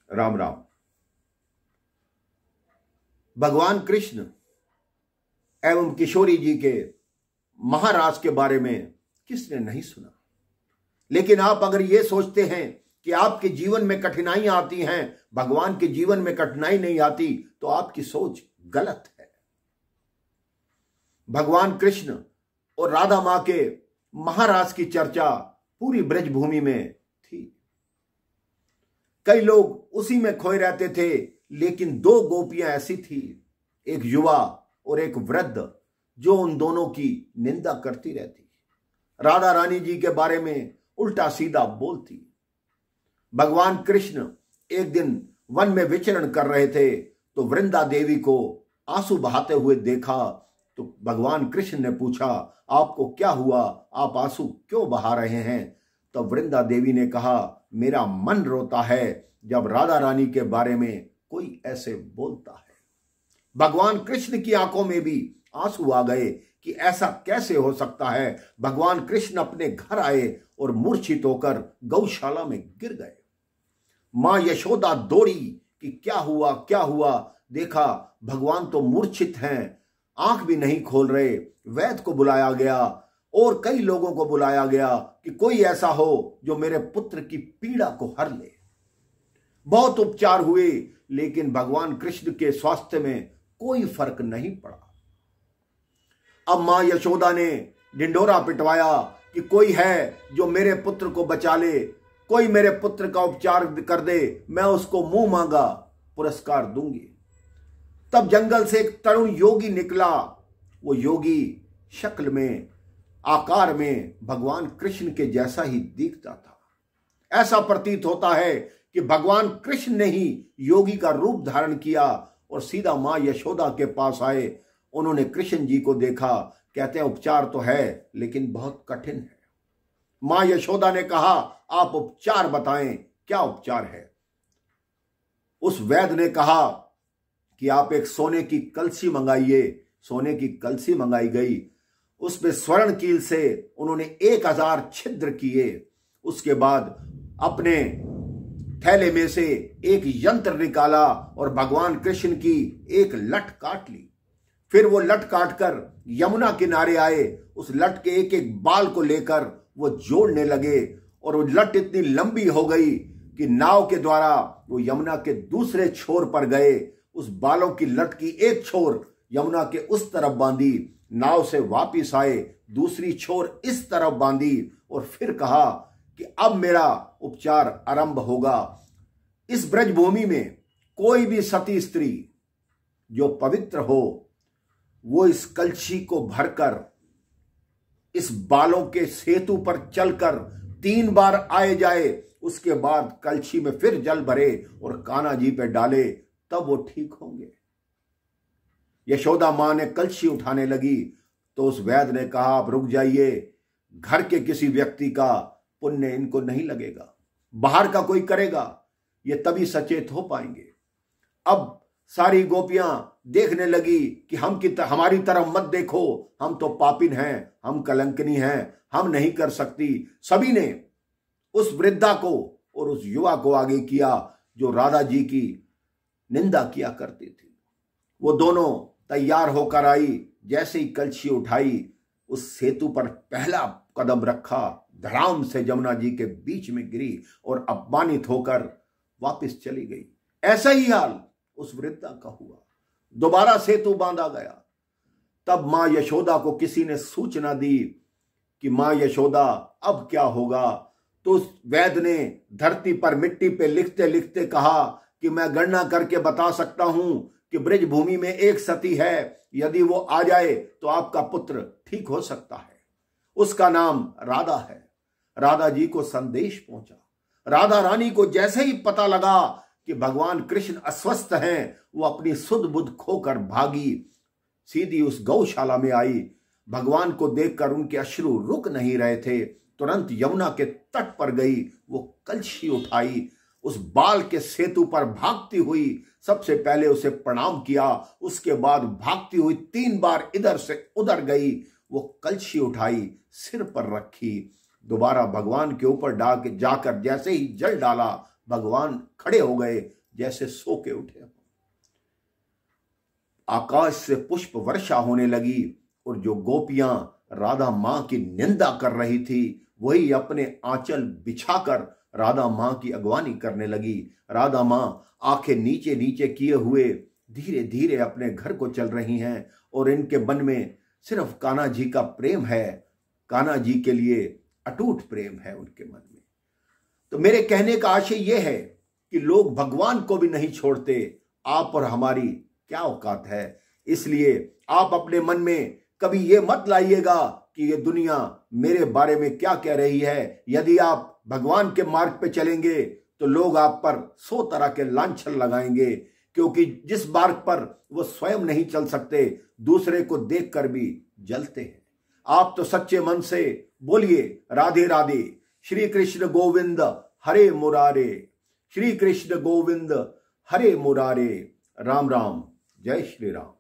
राम राम। भगवान कृष्ण एवं किशोरी जी के महाराज के बारे में किसने नहीं सुना। लेकिन आप अगर ये सोचते हैं कि आपके जीवन में कठिनाइयां आती हैं, भगवान के जीवन में कठिनाई नहीं आती, तो आपकी सोच गलत है। भगवान कृष्ण और राधा मां के महाराज की चर्चा पूरी ब्रजभूमि में थी। कई लोग उसी में खोए रहते थे, लेकिन दो गोपियां ऐसी थी, एक युवा और एक वृद्ध, जो उन दोनों की निंदा करती रहती, राधा रानी जी के बारे में उल्टा सीधा बोलती। भगवान कृष्ण एक दिन वन में विचरण कर रहे थे तो वृंदा देवी को आंसू बहाते हुए देखा। तो भगवान कृष्ण ने पूछा, आपको क्या हुआ, आप आंसू क्यों बहा रहे हैं? तो वृंदा देवी ने कहा, मेरा मन रोता है जब राधा रानी के बारे में कोई ऐसे बोलता है। भगवान कृष्ण की आंखों में भी आंसू आ गए कि ऐसा कैसे हो सकता है। भगवान कृष्ण अपने घर आए और मूर्छित होकर गौशाला में गिर गए। मां यशोदा दौड़ी कि क्या हुआ क्या हुआ। देखा भगवान तो मूर्छित हैं, आंख भी नहीं खोल रहे। वैद्य को बुलाया गया और कई लोगों को बुलाया गया कि कोई ऐसा हो जो मेरे पुत्र की पीड़ा को हर ले। बहुत उपचार हुए, लेकिन भगवान कृष्ण के स्वास्थ्य में कोई फर्क नहीं पड़ा। अब मां यशोदा ने ढिंढोरा पिटवाया कि कोई है जो मेरे पुत्र को बचा ले, कोई मेरे पुत्र का उपचार कर दे, मैं उसको मुंह मांगा पुरस्कार दूंगी। तब जंगल से एक तरुण योगी निकला। वो योगी शक्ल में, आकार में भगवान कृष्ण के जैसा ही दिखता था। ऐसा प्रतीत होता है कि भगवान कृष्ण ने ही योगी का रूप धारण किया और सीधा मां यशोदा के पास आए। उन्होंने कृष्ण जी को देखा, कहते हैं उपचार तो है लेकिन बहुत कठिन है। मां यशोदा ने कहा, आप उपचार बताएं, क्या उपचार है? उस वैद्य ने कहा कि आप एक सोने की कलसी मंगाइए। सोने की कलसी मंगाई गई, उसमें स्वर्ण कील से उन्होंने 1000 छिद्र किए। उसके बाद अपने थैले में से एक यंत्र निकाला और भगवान कृष्ण की एक लट काट ली। फिर वो लट काटकर यमुना किनारे आए। उस लट के एक एक बाल को लेकर वो जोड़ने लगे और वो लट इतनी लंबी हो गई कि नाव के द्वारा वो यमुना के दूसरे छोर पर गए। उस बालों की लट की एक छोर यमुना के उस तरफ बांधी, नाव से वापिस आए, दूसरी छोर इस तरफ बांधी और फिर कहा कि अब मेरा उपचार आरंभ होगा। इस ब्रजभूमि में कोई भी सती स्त्री जो पवित्र हो, वो इस कलशी को भरकर इस बालों के सेतु पर चलकर 3 बार आए जाए, उसके बाद कलशी में फिर जल भरे और कान्हा जी पे डाले, तब वो ठीक होंगे। यशोदा मां ने कलशी उठाने लगी तो उस वैद्य ने कहा, आप रुक जाइए, घर के किसी व्यक्ति का पुण्य इनको नहीं लगेगा, बाहर का कोई करेगा, ये तभी सचेत हो पाएंगे। अब सारी गोपियां देखने लगी कि हमारी तरफ मत देखो, हम तो पापिन हैं, हम कलंकनी हैं, हम नहीं कर सकती। सभी ने उस वृद्धा को और उस युवा को आगे किया जो राधा जी की निंदा किया करती थी। वो दोनों तैयार होकर आई। जैसे ही कलशी उठाई, उस सेतु पर पहला कदम रखा, धड़ाम से जमुना जी के बीच में गिरी और अपमानित होकर वापस चली गई। ऐसा ही हाल उस वृद्धा का हुआ। दोबारा सेतु बांधा गया। तब मां यशोदा को किसी ने सूचना दी कि मां यशोदा अब क्या होगा। तो उस वैद्य ने धरती पर मिट्टी पे लिखते लिखते कहा कि मैं गणना करके बता सकता हूं कि ब्रजभूमि में एक सती है, यदि वो आ जाए तो आपका पुत्र ठीक हो सकता है। उसका नाम राधा है। राधा जी को संदेश पहुंचा। राधा रानी को जैसे ही पता लगा कि भगवान कृष्ण अस्वस्थ हैं, वो अपनी सुध बुध खोकर भागी, सीधी उस गौशाला में आई। भगवान को देखकर उनके अश्रु रुक नहीं रहे थे। तुरंत यमुना के तट पर गई, वो कलशी उठाई, उस बाल के सेतु पर भागती हुई सबसे पहले उसे प्रणाम किया, उसके बाद भागती हुई 3 बार इधर से उधर गई। वो कलशी उठाई, सिर पर रखी, दोबारा भगवान के ऊपर जाकर जैसे ही जल डाला, भगवान खड़े हो गए जैसे सो के उठे। आकाश से पुष्प वर्षा होने लगी और जो गोपियां राधा मां की निंदा कर रही थी वही अपने आंचल बिछाकर राधा मां की अगवानी करने लगी। राधा मां आंखें नीचे नीचे किए हुए धीरे धीरे अपने घर को चल रही हैं और इनके मन में सिर्फ कान्हा जी का प्रेम है, कान्हा जी के लिए अटूट प्रेम है उनके मन में। तो मेरे कहने का आशय यह है कि लोग भगवान को भी नहीं छोड़ते, आप और हमारी क्या औकात है। इसलिए आप अपने मन में कभी ये मत लाइएगा कि ये दुनिया मेरे बारे में क्या कह रही है। यदि आप भगवान के मार्ग पे चलेंगे तो लोग आप पर 100 तरह के लांछन लगाएंगे, क्योंकि जिस मार्ग पर वो स्वयं नहीं चल सकते दूसरे को देखकर भी जलते हैं। आप तो सच्चे मन से बोलिए राधे राधे, श्री कृष्ण गोविंद हरे मुरारे, श्री कृष्ण गोविंद हरे मुरारे। राम राम, जय श्री राम।